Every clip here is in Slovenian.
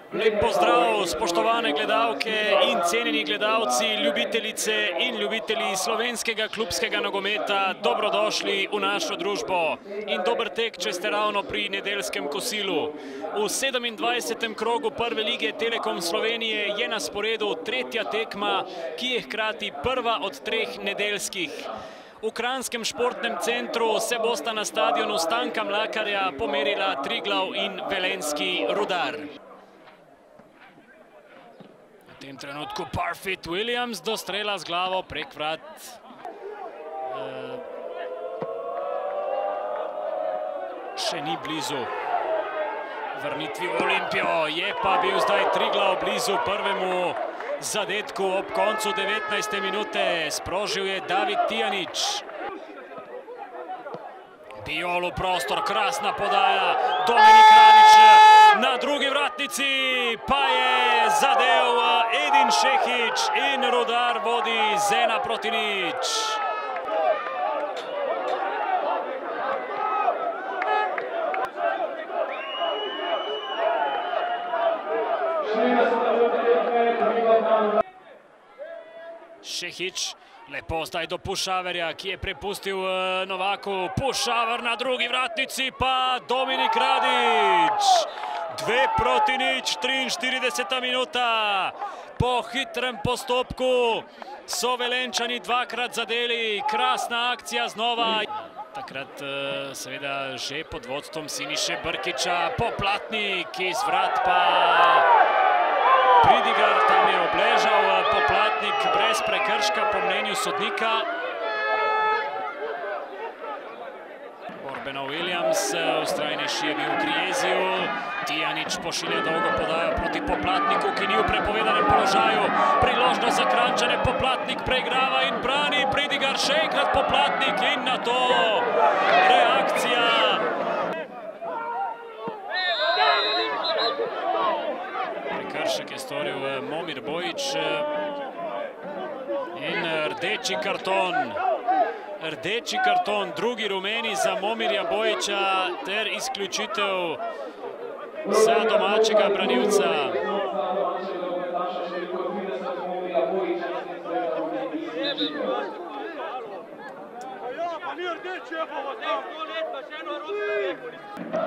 Lep pozdrav, spoštovane gledalke in cenjeni gledalci, ljubitelice in ljubitelji slovenskega klubskega nogometa, dobrodošli v našo družbo in dober tek, če ste ravno pri nedeljskem kosilu. V 27. krogu prve lige Telekom Slovenije je na sporedu tretja tekma, ki je hkrati prva od treh nedeljskih. V Kranjskem športnem centru se bosta na stadionu Stanka Mlakarja pomerila Triglav in velenjski Rudar. V tem trenutku Parfit Williams do strela z glavo prek vrat. Še ni blizu vrnitvi v Olimpijo, je pa bil zdaj Triglav blizu prvemu zadetku ob koncu 19. minute. Sprožil je David Tijanič. Bijol v prostor, krasna podaja, Dominik Radić na drugi vratnici, pa je zadel Edin Šehić in Rudar vodi z 1:0. Šehić lepo zdaj do Pušaverja, ki je prepustil Novaku. Pušaver na drugi vratnici, pa Dominik Radić. 2:0, 43. minuta. Po hitrem postopku so Velenjčani dvakrat zadeli. Krasna akcija znova. Takrat seveda že pod vodstvom Siniše Brkića. Poplatnik iz vrat pa Pridigar, tam je obležal Poplatnik brez prekrška po mnenju sodnika. Orbeno Williams, vztrajnejši je bil Krieziju. Tijanič pošilja dolgo podajo proti Poplatniku, ki ni v prepovedanem položaju. Priložnost za Kranjčane, Poplatnik preigrava in brani. Pridigar, še enkrat Poplatnik in na to reakcija. Prekršek je storil Momir Bojić in rdeči karton. Rdeči karton, drugi rumeni za Momirja Bojića ter izključitev za domačega branilca.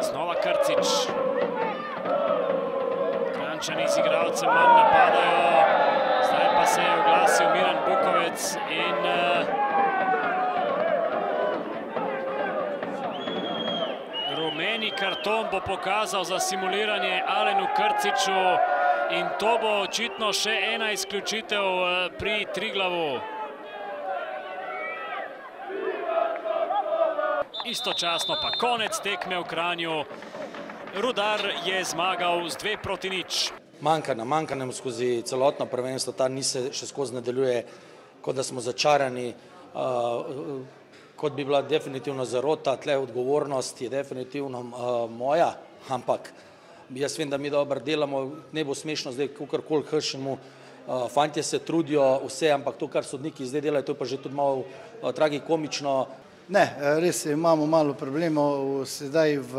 Znova Krcić. Kranjčani z igralcem manj napadajo, zdaj pa se je oglasil Miran Bukovec in rumeni karton bo pokazal za simuliranje Alenu Krciću in to bo očitno še ena izključitev pri Triglavu. Istočasno pa konec tekme v Kranju. Rudar je zmagal z 2:0. Manjka nam skozi celotno prvenstvo, ta niz se še skozi nadaljuje, kot da smo začarani, kot bi bila definitivno zarota, tle odgovornost je definitivno moja, ampak jaz vem, da mi dobro delamo, ne bo smešno zdaj kakorkoli kršimo, fantje se trudijo vse, ampak to, kar sodniki zdaj delajo, to je pa že tudi malo tragikomično. Ne, res imamo malo problemov sedaj v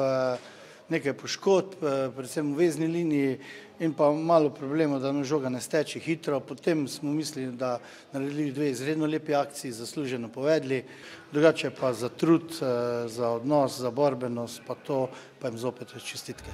nekaj poškodb, predvsem v vezni liniji in pa malo problemov, da nam žoga ne steče hitro. Potem smo mislili, da naredili dve izredno lepi akciji, zasluženo povedali, drugače pa za trud, za odnos, za borbenost, pa to pa jim zopet čestitke.